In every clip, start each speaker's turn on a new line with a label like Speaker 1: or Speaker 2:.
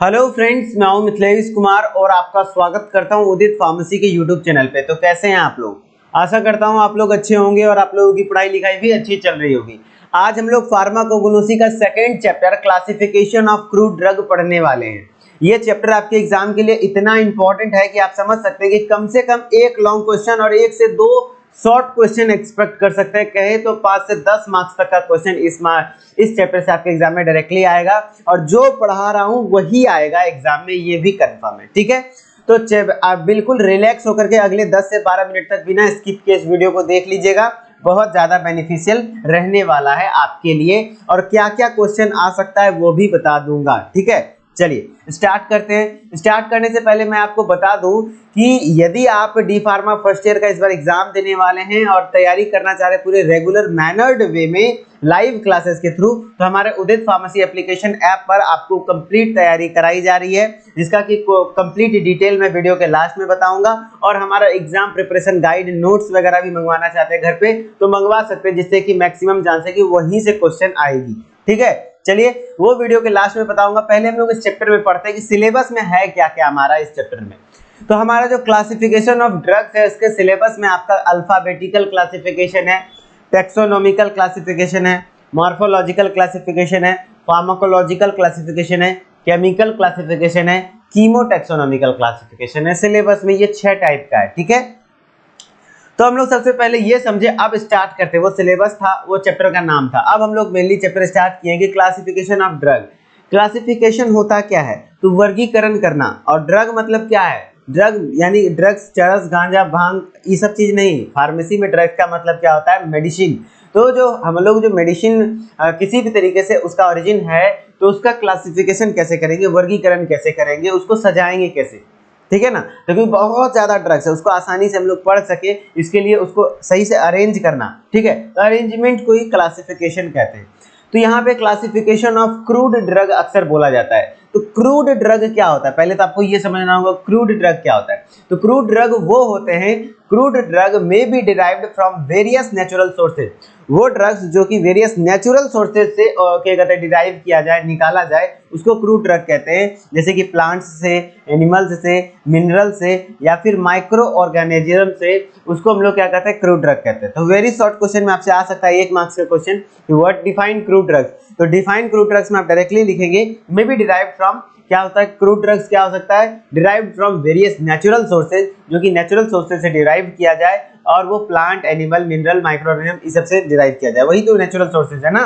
Speaker 1: Hello friends, मैं हूं मिथिलेश कुमार और आपका स्वागत करता हूं उदित फार्मेसी के यूट्यूब चैनल पे। तो कैसे हैं आप लोग? आशा करता हूं आप लोग अच्छे होंगे और आप लोगों की पढ़ाई लिखाई भी अच्छी चल रही होगी। आज हम लोग फार्माकोग्नोसी का second chapter classification of crude drug पढ़ने वाले हैं। ये चैप्टर आपके एग्जाम के लिए इतना इंपॉर्टेंट है कि आप समझ सकते हैं कि कम से कम एक लॉन्ग क्वेश्चन और एक से दो शॉर्ट क्वेश्चन एक्सपेक्ट कर सकते हैं। कहे तो 5 से 10 मार्क्स तक का क्वेश्चन इस चैप्टर से आपके एग्जाम में डायरेक्टली आएगा और जो पढ़ा रहा हूं वही आएगा एग्जाम में, ये भी कंफर्म है। ठीक है, तो आप बिल्कुल रिलैक्स होकर के अगले 10 से 12 मिनट तक बिना स्किप के इस वीडियो को देख लीजिएगा। बहुत ज्यादा बेनिफिशियल रहने वाला है आपके लिए और क्या क्या क्वेश्चन आ सकता है वो भी बता दूंगा। ठीक है, चलिए स्टार्ट करते हैं। स्टार्ट करने से पहले मैं आपको बता दूं कि यदि आप डी फार्मा फर्स्ट ईयर का इस बार एग्जाम देने वाले हैं और तैयारी करना चाह रहे हैं पूरे रेगुलर मैनर्ड वे में लाइव क्लासेस के थ्रू, तो हमारे उदित फार्मेसी एप्लीकेशन ऐप पर आपको कंप्लीट तैयारी कराई जा रही है, जिसका कि कंप्लीट डिटेल मैं वीडियो के लास्ट में बताऊंगा। और हमारा एग्जाम प्रिपरेशन गाइड नोट्स वगैरह भी मंगवाना चाहते हैं घर पे तो मंगवा सकते हैं, जिससे कि मैक्सिमम चांस है कि वहीं से क्वेश्चन आएगी। ठीक है, चलिए वो वीडियो के लास्ट में बताऊंगा। पहले हम लोग इस चैप्टर में पढ़ते हैं कि सिलेबस में है क्या क्या हमारा इस चैप्टर में। तो हमारा जो क्लासिफिकेशन ऑफ ड्रग्स है उसके सिलेबस में आपका अल्फाबेटिकल क्लासिफिकेशन है, टैक्सोनॉमिकल क्लासिफिकेशन है, मॉर्फोलॉजिकल क्लासिफिकेशन है, फार्माकोलॉजिकल क्लासिफिकेशन है, केमिकल क्लासिफिकेशन है, कीमोटैक्सोनॉमिकल क्लासिफिकेशन है। सिलेबस में ये 6 टाइप का है। ठीक है, तो हम लोग सबसे पहले ये समझे, अब स्टार्ट करते। वो सिलेबस था, वो चैप्टर का नाम था। अब हम लोग मेनली चैप्टर स्टार्ट किए कि क्लासिफिकेशन ऑफ ड्रग। क्लासिफिकेशन होता क्या है? तो वर्गीकरण करना। और ड्रग मतलब क्या है? ड्रग यानी ड्रग्स, चरस, गांजा, भांग, ये सब चीज नहीं। फार्मेसी में ड्रग का मतलब क्या होता है? मेडिसिन। तो जो हम लोग जो मेडिसिन किसी भी तरीके से उसका ओरिजिन है तो उसका क्लासिफिकेशन कैसे करेंगे, वर्गीकरण कैसे करेंगे, उसको सजाएंगे कैसे। ठीक है ना, क्योंकि बहुत ज्यादा ड्रग्स है, उसको आसानी से हम लोग पढ़ सके, इसके लिए उसको सही से अरेंज करना। ठीक है, तो अरेंजमेंट को ही क्लासिफिकेशन कहते हैं। तो यहाँ पे क्लासिफिकेशन ऑफ क्रूड ड्रग अक्सर बोला जाता है। तो क्रूड ड्रग क्या होता है, पहले तो आपको ये समझना होगा क्रूड ड्रग क्या होता है। तो क्रूड ड्रग वो होते हैं, crude drug may be derived from various natural sources. वो ड्रग्स जो कि वेरियस नेचुरल सोर्सेज से क्या कहते हैं डिराइव किया जाए, निकाला जाए, उसको क्रूड ड्रग कहते हैं। जैसे कि प्लांट्स से, एनिमल्स से, मिनरल से या फिर माइक्रो ऑर्गेनिज्म से, उसको हम लोग क्या कहते हैं? क्रूड ड्रग कहते हैं। तो वेरी शॉर्ट क्वेश्चन में आपसे आ सकता है 1 मार्क्स का question, what define crude drugs. तो डिफाइन क्रूड ड्रग्स में आप डायरेक्टली लिखेंगे मे बी डिराइव्ड फ्रॉम, क्या होता है क्रूड ड्रग्स, क्या हो सकता है? Derived from various natural sources, जो कि नेचुरल सोर्सेज से डिराइव किया जाए, और वो plant, animal, mineral, micro organism इस सब से डिराइव किया जाए, वही तो नेचुरल सोर्सेज है ना।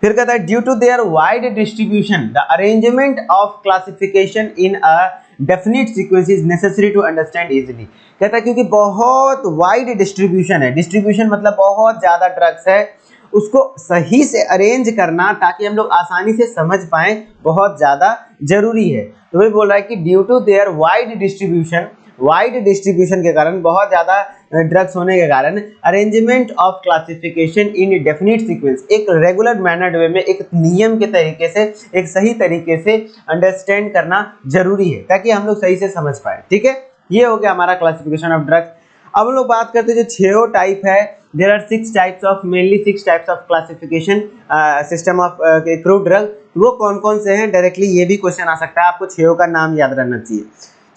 Speaker 1: फिर कहता है due to their wide distribution the arrangement of classification in a definite sequence is necessary to understand easily. कहता है क्योंकि बहुत वाइड डिस्ट्रीब्यूशन है, डिस्ट्रीब्यूशन मतलब बहुत ज्यादा ड्रग्स है, उसको सही से अरेंज करना ताकि हम लोग आसानी से समझ पाएं, बहुत ज्यादा जरूरी है। तो वही बोल रहा है कि due to their wide distribution के कारण, बहुत ज्यादा ड्रग्स होने के कारण, arrangement of classification in definite sequence, एक रेगुलर मैनर्ड वे में, एक नियम के तरीके से, एक सही तरीके से अंडरस्टैंड करना जरूरी है ताकि हम लोग सही से समझ पाए। ठीक है, ये हो गया हमारा क्लासिफिकेशन ऑफ ड्रग्स। अब हम लोग बात करते हैं जो 6 टाइप है, there are 6 types of, mainly 6 types of classification system of crude drug. वो कौन कौन से हैं? डायरेक्टली ये भी क्वेश्चन आ सकता है, आपको 6 का नाम याद रहना चाहिए।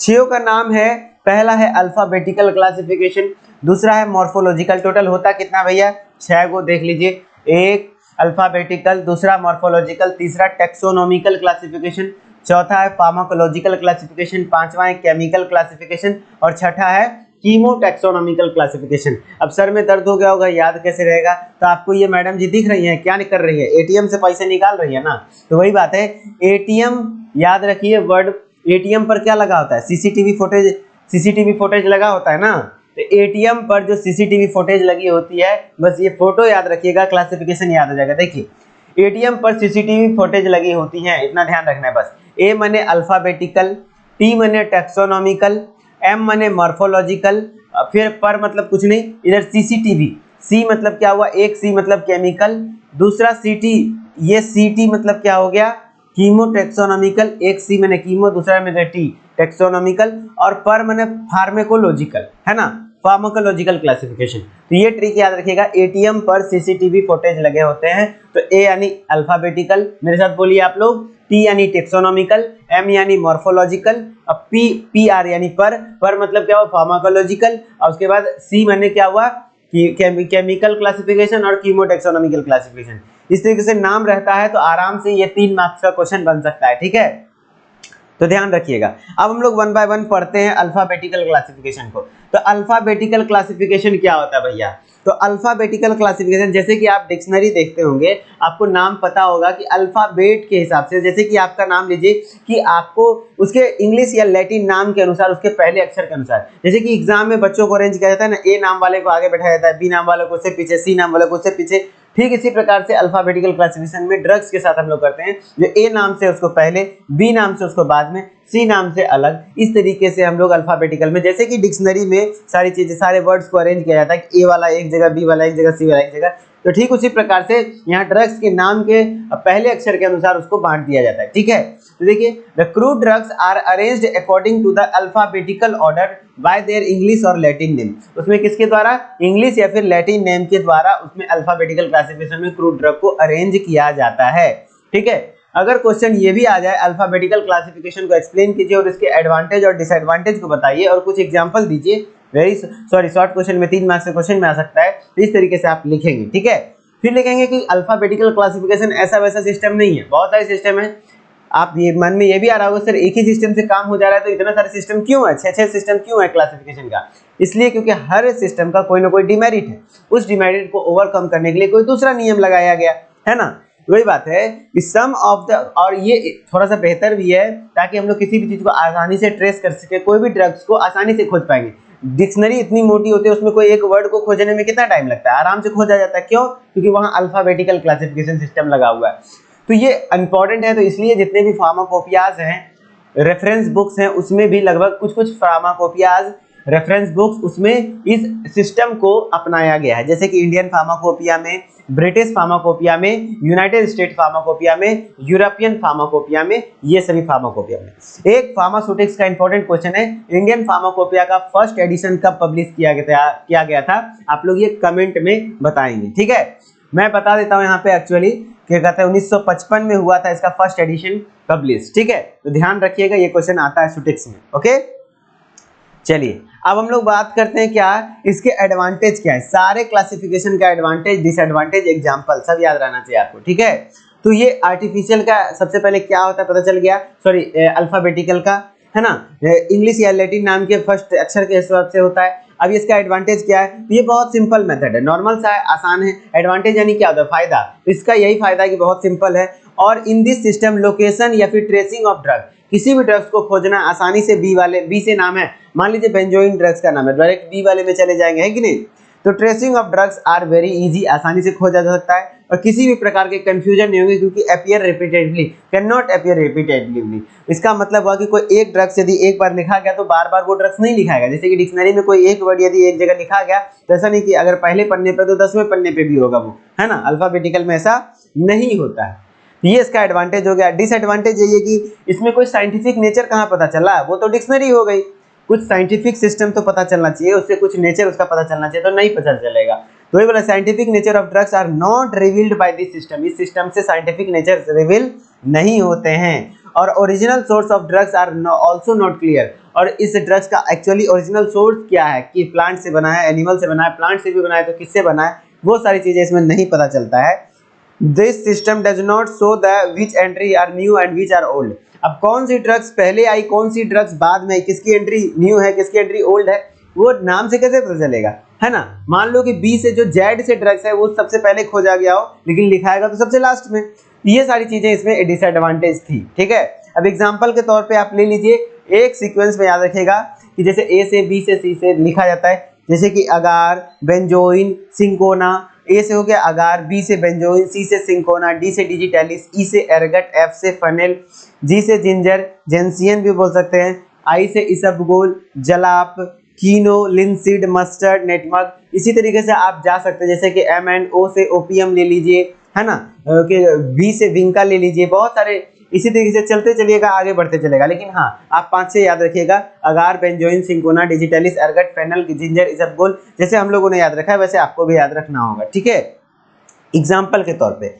Speaker 1: 6 का नाम है, पहला है अल्फाबेटिकल क्लासिफिकेशन, दूसरा है मॉर्फोलॉजिकल। टोटल होता कितना भैया? 6 को देख लीजिए, एक अल्फाबेटिकल, दूसरा मॉर्फोलॉजिकल, तीसरा टैक्सोनॉमिकल क्लासिफिकेशन, चौथा है फार्माकोलॉजिकल क्लासिफिकेशन, पांचवा है केमिकल क्लासिफिकेशन और छठा है कीमोटैक्सोनॉमिकल क्लासिफिकेशन। अब सर में दर्द हो गया होगा, याद कैसे रहेगा? तो आपको ये मैडम जी दिख रही हैं, क्या कर रही है? एटीएम से पैसे निकाल रही है ना। तो वही बात है, एटीएम याद रखिए वर्ड। एटीएम पर क्या लगा होता है? सीसीटीवी फुटेज लगा होता है ना। तो एटीएम पर जो सीसीटीवी फुटेज लगी होती है, बस ये फोटो याद रखिएगा, क्लासिफिकेशन याद हो जाएगा। देखिए एटीएम पर सीसीटीवी फुटेज लगी होती है, इतना ध्यान रखना है बस। ए मने अल्फाबेटिकल, टी मने टैक्सोनॉमिकल, एम मने मॉर्फोलॉजिकल, फिर पर मतलब कुछ नहीं, इधर सीसीटीवी, सी मतलब क्या हुआ? एक सी मतलब केमिकल, दूसरा सीटी, ये सीटी मतलब क्या हो गया? कीमोटैक्सोनॉमिकल। एक सी मैंने कीमो, दूसरा मैंने टी टैक्सोनॉमिकल, और पर मैंने फार्माकोलॉजिकल, है ना, फार्माकोलॉजिकल क्लासिफिकेशन। तो ये ट्रिक याद रखिएगा, एटीएम पर सीसीटीवी फुटेज लगे होते हैं। तो ए यानी अल्फाबेटिकल, मेरे साथ बोलिए आप लोग, टी यानी टेक्सोनॉमिकल, एम यानी मॉर्फोलॉजिकल, अब पी आर यानी पर मतलब क्या हुआ फार्माकोलॉजिकल, और उसके बाद सी माने क्या हुआ कि केमिकल क्लासिफिकेशन और कीमोटेक्सोनॉमिकल क्लासिफिकेशन। इस तरीके से नाम रहता है तो आराम से ये 3 मार्क्स का क्वेश्चन बन सकता है, ठीक है, तो ध्यान रखिएगा। अब हम लोग वन बाय वन पढ़ते हैं अल्फाबेटिकल क्लासिफिकेशन को। तो अल्फाबेटिकल क्लासिफिकेशन क्या होता है भैया? तो अल्फाबेटिकल क्लासिफिकेशन, जैसे कि आप डिक्शनरी देखते होंगे, आपको नाम पता होगा कि अल्फाबेट के हिसाब से, जैसे कि आपका नाम लीजिए कि आपको उसके इंग्लिश या लैटिन नाम के अनुसार, उसके पहले अक्षर के अनुसार, जैसे कि एग्जाम में बच्चों को अरेंज किया जाता है ना, ए नाम वाले को आगे बैठाया जाता है, बी नाम वाले को उससे पीछे, सी नाम वाले को उससे पीछे, ठीक इसी प्रकार से अल्फाबेटिकल क्लासिफिकेशन में ड्रग्स के साथ हम लोग करते हैं, जो ए नाम से उसको पहले, बी नाम से उसको बाद में, सी नाम से अलग, इस तरीके से हम लोग अल्फाबेटिकल में, जैसे कि डिक्शनरी में सारी चीजें, सारे वर्ड्स को अरेंज किया जाता है कि ए वाला एक जगह, बी वाला एक जगह, सी वाला एक जगह, तो ठीक उसी प्रकार से यहाँ ड्रग्स के नाम के पहले अक्षर के अनुसार उसको बांट दिया जाता है, ठीक है। तो देखिए, the crude drugs are arranged according to the alphabetical order by their English और लैटिन नेम। उसमें किसके द्वारा? इंग्लिश या फिर लैटिन नेम के द्वारा उसमें अल्फाबेटिकल क्लासिफिकेशन में क्रूड ड्रग को अरेंज किया जाता है, ठीक है। अगर क्वेश्चन ये भी आ जाए अल्फाबेटिकल क्लासिफिकेशन को एक्सप्लेन कीजिए और इसके एडवांटेज और डिसएडवांटेज को बताइए और कुछ एग्जांपल दीजिए, शॉर्ट क्वेश्चन में 3 मार्क्स के क्वेश्चन में आ सकता है, तो इस तरीके से आप लिखेंगे, ठीक है। फिर लिखेंगे कि अल्फाबेटिकल क्लासिफिकेशन ऐसा वैसा सिस्टम नहीं है, बहुत सारे सिस्टम है। आप ये मन में ये भी आ रहा होगा सर एक ही सिस्टम से काम हो जा रहा है तो इतना सारे सिस्टम क्यों है, 6 सिस्टम क्यों है क्लासिफिकेशन का? इसलिए क्योंकि हर सिस्टम का कोई ना कोई डिमेरिट है, उस डिमेरिट को ओवरकम करने के लिए कोई दूसरा नियम लगाया गया है ना। वही बात है कि सम ऑफ द, और ये थोड़ा सा बेहतर भी है ताकि हम लोग किसी भी चीज को आसानी से ट्रेस कर सके, कोई भी ड्रग्स को आसानी से खोज पाएंगे। डिक्शनरी इतनी मोटी होती है, उसमें कोई एक वर्ड को खोजने में कितना टाइम लगता है, आराम से खोजा जाता है, क्यों? क्योंकि वहां अल्फाबेटिकल क्लासिफिकेशन सिस्टम लगा हुआ है। तो ये इंपॉर्टेंट है, तो इसलिए जितने भी फार्माकोपियाज हैं, रेफरेंस बुक्स हैं, उसमें भी लगभग कुछ फार्माकोपियाज रेफरेंस बुक्स उसमें इस सिस्टम को अपनाया गया है, जैसे कि इंडियन फार्माकोपिया में, ब्रिटिश फार्माकोपिया में, यूनाइटेड स्टेट फार्माकोपिया में, यूरोपियन फार्माकोपिया में, ये सभी फार्माकोपिया में। एक फार्मास्यूटिक्स का इंपॉर्टेंट क्वेश्चन है, इंडियन फार्माकोपिया का फर्स्ट एडिशन कब पब्लिश किया गया था? आप लोग ये कमेंट में बताएंगे, ठीक है। मैं बता देता हूँ यहाँ पे, एक्चुअली क्या कहते हैं 1955 में हुआ था इसका फर्स्ट एडिशन पब्लिश, ठीक है। तो ध्यान रखिएगा, ये क्वेश्चन आता है स्टैटिस्टिक्स में, ओके। चलिए अब हम लोग बात करते हैं क्या इसके एडवांटेज क्या है, सारे क्लासिफिकेशन का एडवांटेज, डिसएडवांटेज, एग्जांपल सब याद रहना चाहिए आपको, ठीक है। तो ये आर्टिफिशियल का सबसे पहले क्या होता है पता चल गया, सॉरी अल्फाबेटिकल का है ना, इंग्लिश या लैटिन नाम के फर्स्ट अक्षर के हिसाब से होता है। अब इसका एडवांटेज क्या है? तो ये बहुत सिंपल मेथड है, नॉर्मल सा है, आसान है। एडवांटेज यानी क्या होता है? फायदा। तो इसका यही फायदा है कि बहुत सिंपल है, और इन दिस सिस्टम लोकेशन या फिर ट्रेसिंग ऑफ ड्रग, किसी भी ड्रग्स को खोजना आसानी से, बी से नाम है, मान लीजिए बेंजोइन ड्रग्स का नाम है, डायरेक्ट बी वाले में चले जाएंगे, है कि नहीं। तो tracing of drugs are very easy, आसानी से खोजा जा सकता है और किसी भी प्रकार के कंफ्यूजन नहीं होंगे, क्योंकि appear repeatedly, can not appear repeatedly. इसका मतलब हुआ कि कोई एक ड्रग्स यदि एक बार लिखा गया तो बार बार वो ड्रग्स नहीं लिखाएगा। जैसे कि डिक्शनरी में कोई एक वर्ड यदि एक जगह लिखा गया तो ऐसा नहीं कि अगर पहले पन्ने पे तो 10वें पन्ने पे भी होगा वो, है ना। अल्फाबेटिकल में ऐसा नहीं होता है, ये इसका एडवांटेज हो गया। डिसएडवांटेज ये कि इसमें कोई साइंटिफिक नेचर कहाँ पता चला, वो तो डिक्शनरी हो गई, कुछ साइंटिफिक सिस्टम तो पता चलना चाहिए, उससे कुछ नेचर उसका पता चलना चाहिए, तो नहीं पता चलेगा। तो ये बोला scientific nature of drugs are not revealed by this system, इस सिस्टम से साइंटिफिक नेचर रिवील नहीं होते हैं। और original source of drugs are also not clear, और इस ड्रग्स का एक्चुअली ओरिजिनल सोर्स क्या है, कि प्लांट से बना है, एनिमल से बना है, प्लांट से भी बना है तो किससे बना है, वो सारी चीजें इसमें नहीं पता चलता है। This system does not show the which entry are new and which are old. अब कौन सी ड्रग्स पहले आई, कौन सी ड्रग्स बाद में आई, किसकी एंट्री न्यू है, किसकी एंट्री ओल्ड है, वो नाम से कैसे पता चलेगा, है ना। मान लो कि बी से जो जेड से ड्रग्स है वो सबसे पहले खोजा गया हो, लेकिन लिखाएगा तो सबसे लास्ट में। ये सारी चीजें इसमें डिसएडवांटेज थी, ठीक है। अब एग्जांपल के तौर पे आप ले लीजिए, एक सीक्वेंस में याद रखिएगा कि जैसे ए से बी से सी से लिखा जाता है, जैसे कि अगार, बेंजोइन, सिंकोना। ए से हो गया अगार, बी से बेंजोइन, सी से सिंकोना, डी से डिजिटैलिस, ई से एरगट, एफ से फनेल, जी से जिंजर, जेंसियन भी बोल सकते हैं, आई से इसबगोल, जलाप, कीनो, लिंसीड, मस्टर्ड, नेटमग। इसी तरीके से आप जा सकते हैं, जैसे कि एम एंड ओ से ओपियम ले लीजिए, है ना, कि बी से विंका ले लीजिए, बहुत सारे इसी तरीके से चलते चलिएगा, आगे बढ़ते चलेगा। लेकिन हाँ, आप 5 से याद रखिएगा, agar, benzoin, cinchona, digitalis, ergot, fennel, ginger, isabgol. जैसे हम लोगों ने याद रखा है वैसे आपको भी याद रखना होगा, ठीक है। एग्जाम्पल के तौर पे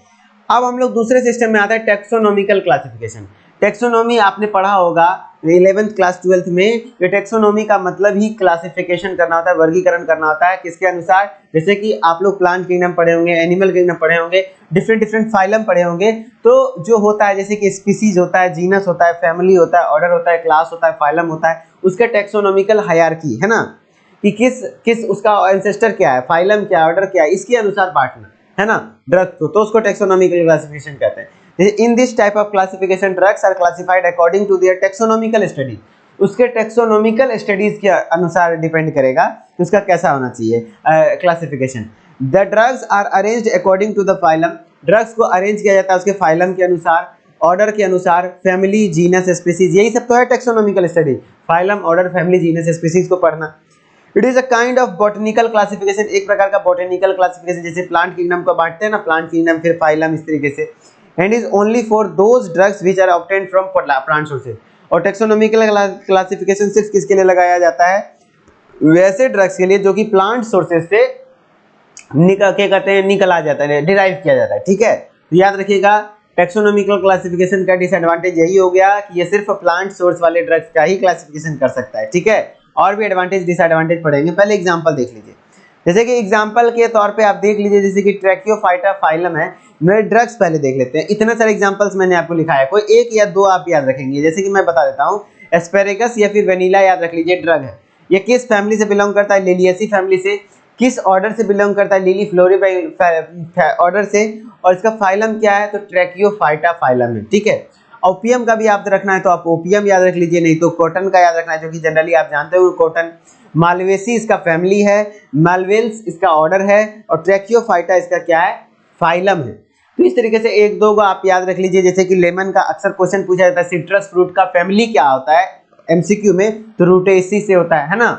Speaker 1: अब हम लोग दूसरे सिस्टम में आता है टेक्सोनॉमिकल क्लासिफिकेशन। टेक्सोनॉमी आपने पढ़ा होगा 11th क्लास 12th में। ये टेक्सोनॉमी का मतलब ही क्लासिफिकेशन करना होता है, वर्गीकरण करना होता है। किसके अनुसार? जैसे कि आप लोग प्लांट किंगडम पढ़े होंगे, एनिमल किंगडम पढ़े होंगे, डिफरेंट डिफरेंट फाइलम पढ़े होंगे। तो जो होता है जैसे कि स्पीसीज होता है, जीनस होता है, फैमिली होता है, ऑर्डर होता है, क्लास होता है, फाइलम होता है, उसका टेक्सोनॉमिकल हायरार्की है ना, कि किस किस उसका एंसेस्टर क्या है, फाइलम क्या है, ऑर्डर क्या है, इसके अनुसार बांटना है ना ड्रग को, तो उसको टेक्सोनॉमिकल क्लासिफिकेशन कहते हैं। In this type of classification drugs are classified according to their taxonomical study. उसके टेक्सोनॉमिकल स्टडीज के अनुसार डिपेंड करेगा कि उसका कैसा होना चाहिए classification. The drugs are arranged according to the phylum. Drugs को अरेंज किया जाता है उसके फाइलम के अनुसार, ऑर्डर के अनुसार, फैमिली, जीनस, स्पीसीज, यही सब तो है taxonomical study. Phylum, order, family, genus, species को पढ़ना। It is a kind of botanical classification, एक प्रकार का बॉटनिकल क्लासिफिकेशन, जैसे प्लांट किंगडम को बांटते हैं ना, प्लांट किंगडम फिर फाइलम, इस तरीके से। And is only for those drugs which are obtained from plant sources. और टेक्सोनॉमिकल क्लासिफिकेशन सिर्फ किसके लिए लगाया जाता है? वैसे ड्रग्स के लिए जो कि प्लांट सोर्सेज से निकला जाता है, डिराइव किया जाता है। ठीक है, तो याद रखिएगा टेक्सोनॉमिकल क्लासिफिकेशन का डिसएडवांटेज यही हो गया कि ये सिर्फ प्लांट सोर्स वाले ड्रग्स का ही क्लासिफिकेशन कर सकता है। ठीक है, और भी एडवांटेज डिसएडवांटेज पढ़ेंगे, पहले एग्जांपल देख लीजिए। जैसे कि एग्जांपल के तौर पे आप देख लीजिए, जैसे कि ट्रैकियोफाइटा फाइलम है। मेरे ड्रग्स पहले देख लेते हैं, इतने सारे एग्जांपल्स मैंने आपको लिखा है, कोई एक या दो आप याद रखेंगे। जैसे कि मैं बता देता हूँ, एस्पेरेगस या फिर वेनिला याद रख लीजिए, ड्रग है। ये किस फैमिली से बिलोंग करता है? लिलियेसी फैमिली से। किस ऑर्डर से बिलोंग करता है? लिली फ्लोरीफाई ऑर्डर से। और इसका फाइलम क्या है? तो ट्रैकियोफाइटा फाइलम है। ठीक है, ओपियम का भी याद रखना है तो आप ओपियम याद रख लीजिए, नहीं तो कॉटन का याद रखना है, जो कि जनरली आप जानते हो कॉटन। मालवेसी इसका फैमिली है, मालवेल्स इसका ऑर्डर है, और ट्रैकियोफाइटा इसका क्या है? फाइलम है। तो इस तरीके से एक दो को आप याद रख लीजिए। जैसे कि लेमन का अक्सर क्वेश्चन पूछा जाता है, सिट्रस फ्रूट का फैमिली क्या होता है एमसीक्यू में? तो रूटेसी से होता है ना,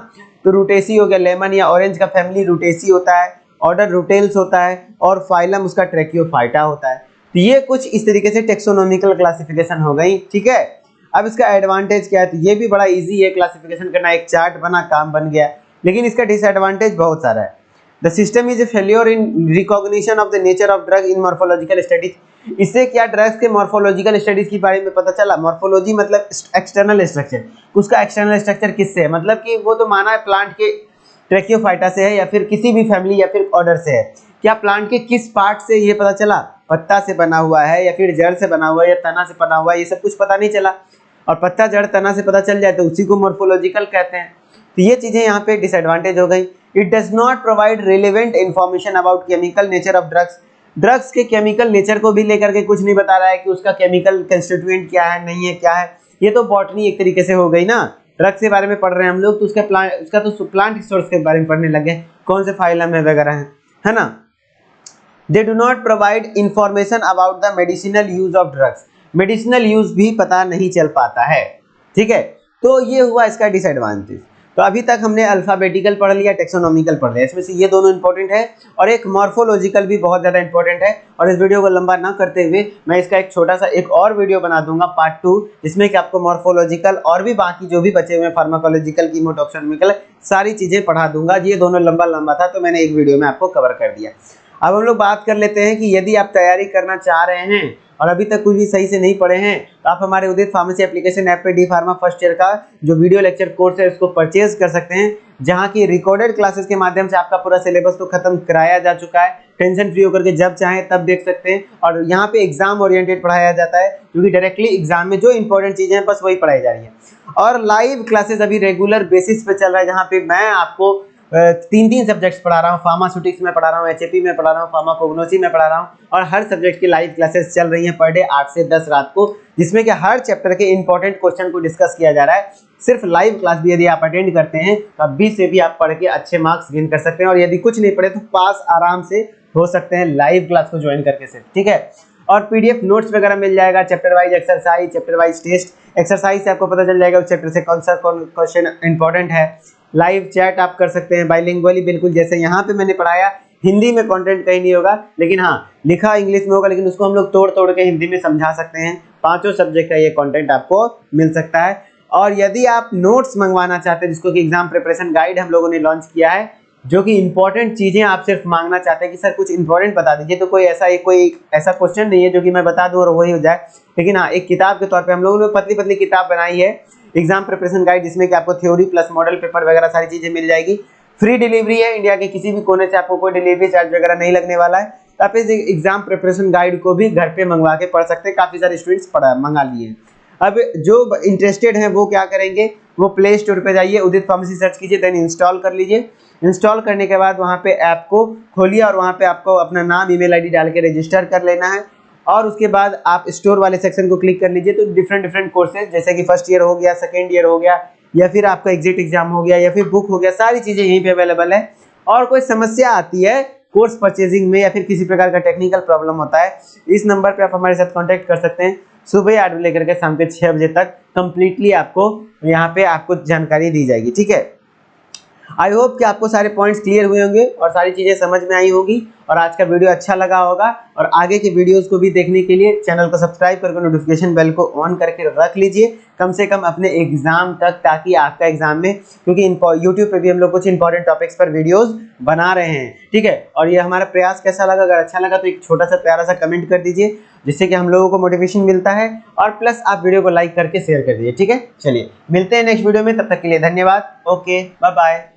Speaker 1: तो रूटेसी हो गया। लेमन या ऑरेंज का फैमिली रूटेसी होता है, ऑर्डर रूटेल्स होता है, और फाइलम उसका ट्रैकियोफाइटा होता है। तो ये कुछ इस तरीके से टेक्सोनॉमिकल क्लासिफिकेशन हो गई। ठीक है, अब इसका एडवांटेज क्या है? तो ये भी बड़ा इजी है क्लासिफिकेशन करना, एक चार्ट बना, काम बन गया। लेकिन इसका डिसएडवांटेज बहुत सारा है। The system is a failure in recognition of the nature of drug in morphological studies. इससे क्या ड्रग्स के मॉर्फोलॉजिकल स्टडीज के बारे में पता चला? मॉर्फोलॉजी मतलब एक्सटर्नल स्ट्रक्चर, उसका एक्सटर्नल स्ट्रक्चर किससे है? मतलब कि वो तो माना है प्लांट के ट्रैकियोफाइटा से है, या फिर किसी भी फैमिली या फिर ऑर्डर से है। क्या प्लांट के किस पार्ट से ये पता चला? पत्ता से बना हुआ है, या फिर जड़ से बना हुआ है, या तना से बना हुआ है, ये सब कुछ पता नहीं चला। और पत्ता, जड़, तना से पता चल जाए तो उसी को मॉर्फोलॉजिकल कहते हैं। तो ये चीजें यहाँ पे डिसएडवांटेज हो गई। It does not provide relevant information about chemical nature of drugs. Drugs के केमिकल नेचर को भी लेकर के कुछ नहीं बता रहा है कि उसका केमिकल कंस्टिट्यूएंट क्या है, नहीं है, क्या है। ये तो बॉटनी एक तरीके से हो गई ना, ड्रग्स के बारे में पढ़ रहे हैं हम लोग, तो उसका तो प्लांट सोर्स के बारे में पढ़ने लगे, कौन से फाइलम है वगैरह है ना। They do not provide information about the medicinal use of drugs. Medicinal use भी पता नहीं चल पाता है। ठीक है, तो ये हुआ इसका डिसएडवांटेज। तो अभी तक हमने अल्फाबेटिकल पढ़ लिया, टेक्सोनॉमिकल पढ़ लिया, इसमें से ये दोनों इंपॉर्टेंट है, और एक मॉर्फोलॉजिकल भी बहुत ज़्यादा इंपॉर्टेंट है। और इस वीडियो को लंबा ना करते हुए मैं इसका एक छोटा सा एक और वीडियो बना दूंगा पार्ट 2, जिसमें कि आपको मॉर्फोलॉजिकल और भी बाकी जो भी बचे हुए फार्माकोलॉजिकल, कीमोटॉक्सोनॉमिकल सारी चीज़ें पढ़ा दूंगा। ये दोनों लंबा लंबा था तो मैंने एक वीडियो में आपको कवर कर दिया। अब हम लोग बात कर लेते हैं कि यदि आप तैयारी करना चाह रहे हैं और अभी तक कुछ भी सही से नहीं पढ़े हैं, तो आप हमारे उदित फार्मेसी एप्लीकेशन ऐप पे डी फार्मा फर्स्ट ईयर का जो वीडियो लेक्चर कोर्स है उसको परचेज कर सकते हैं, जहां की रिकॉर्डेड क्लासेस के माध्यम से आपका पूरा सिलेबस तो खत्म कराया जा चुका है। टेंशन फ्री होकर के जब चाहें तब देख सकते हैं। और यहाँ पे एग्जाम ओरिएंटेड पढ़ाया जाता है, क्योंकि डायरेक्टली एग्जाम में जो इंपॉर्टेंट चीजें हैं बस वही पढ़ाई जा रही है। और लाइव क्लासेस अभी रेगुलर बेसिस पे चल रहा है, जहाँ पे मैं आपको 3 सब्जेक्ट्स पढ़ा रहा हूँ। फार्मास्यूटिक्स में पढ़ा रहा हूँ, एचएपी में पढ़ा रहा हूँ, फार्माकोग्नोसी में पढ़ा रहा हूँ, और हर सब्जेक्ट की लाइव क्लासेस चल रही हैं पर डे 8 से 10 रात को, जिसमें कि हर चैप्टर के इंपॉर्टेंट क्वेश्चन को डिस्कस किया जा रहा है। सिर्फ लाइव क्लास भी यदि आप अटेंड करते हैं तो अभी से भी आप पढ़ के अच्छे मार्क्स गेन कर सकते हैं, और यदि कुछ नहीं पढ़े तो पास आराम से हो सकते हैं लाइव क्लास को ज्वाइन करके से। ठीक है, और पीडीएफ नोट्स वगैरह मिल जाएगा, chapter wise exercise, chapter wise test. Exercise से आपको पता चल जाएगा उस चैप्टर से कौन सा क्वेश्चन इंपॉर्टेंट है। लाइव चैट आप कर सकते हैं बाइलिंगुअली, बिल्कुल जैसे यहाँ पे मैंने पढ़ाया। हिंदी में कंटेंट कहीं नहीं होगा, लेकिन हाँ लिखा इंग्लिश में होगा, लेकिन उसको हम लोग तोड़ तोड़ के हिंदी में समझा सकते हैं। 5 सब्जेक्ट का ये कंटेंट आपको मिल सकता है। और यदि आप नोट्स मंगवाना चाहते हैं, जिसको कि एग्जाम प्रिपरेशन गाइड हम लोगों ने लॉन्च किया है, जो कि इंपॉर्टेंट चीजें आप सिर्फ मांगना चाहते हैं कि सर कुछ इंपॉर्टेंट बता दीजिए, तो कोई ऐसा क्वेश्चन नहीं है जो कि मैं बता दूं और वही हो जाए। लेकिन हाँ, एक किताब के तौर पे हम लोगों ने पतली पतली किताब बनाई है, एग्जाम प्रिपरेशन गाइड, जिसमें कि आपको थ्योरी प्लस मॉडल पेपर वगैरह सारी चीजें मिल जाएगी। फ्री डिलीवरी है, इंडिया के किसी भी कोने से आपको कोई डिलीवरी चार्ज वगैरह नहीं लगने वाला है। तो आप इस एग्जाम प्रिपरेशन गाइड को भी घर पे मंगवा के पढ़ सकते हैं। काफी सारे स्टूडेंट्स मंगा लिए हैं। अब जो इंटरेस्टेड हैं वो क्या करेंगे, वो प्ले स्टोर पे जाइए, उदित फार्मेसी सर्च कीजिए, देन इंस्टॉल कर लीजिए। इंस्टॉल करने के बाद वहाँ पे ऐप को खोलिए और वहाँ पे आपको अपना नाम, ईमेल आईडी डाल के रजिस्टर कर लेना है। और उसके बाद आप स्टोर वाले सेक्शन को क्लिक कर लीजिए, तो डिफरेंट कोर्सेज जैसे कि फर्स्ट ईयर हो गया, सेकेंड ईयर हो गया, या फिर आपका एग्जिट एग्जाम हो गया, या फिर बुक हो गया, सारी चीज़ें यहीं पे अवेलेबल है। और कोई समस्या आती है कोर्स परचेजिंग में या फिर किसी प्रकार का टेक्निकल प्रॉब्लम होता है, इस नंबर पे आप हमारे साथ कांटेक्ट कर सकते हैं। सुबह 8 बजे लेकर के शाम के 6 बजे तक कंप्लीटली आपको यहाँ पे आपको जानकारी दी जाएगी। ठीक है, आई होप कि आपको सारे पॉइंट्स क्लियर हुए होंगे और सारी चीज़ें समझ में आई होगी और आज का वीडियो अच्छा लगा होगा। और आगे के वीडियोस को भी देखने के लिए चैनल को सब्सक्राइब करके नोटिफिकेशन बेल को ऑन करके रख लीजिए, कम से कम अपने एग्जाम तक, ताकि आपका एग्जाम में, क्योंकि यूट्यूब पे भी हम लोग कुछ इंपॉर्टेंट टॉपिक्स पर वीडियोस बना रहे हैं। ठीक है, और ये हमारा प्रयास कैसा लगा, अगर अच्छा लगा तो एक छोटा सा प्यारा सा कमेंट कर दीजिए, जिससे कि हम लोगों को मोटिवेशन मिलता है। और प्लस आप वीडियो को लाइक करके शेयर कर दीजिए। ठीक है, चलिए मिलते हैं नेक्स्ट वीडियो में, तब तक के लिए धन्यवाद। Okay, bye bye.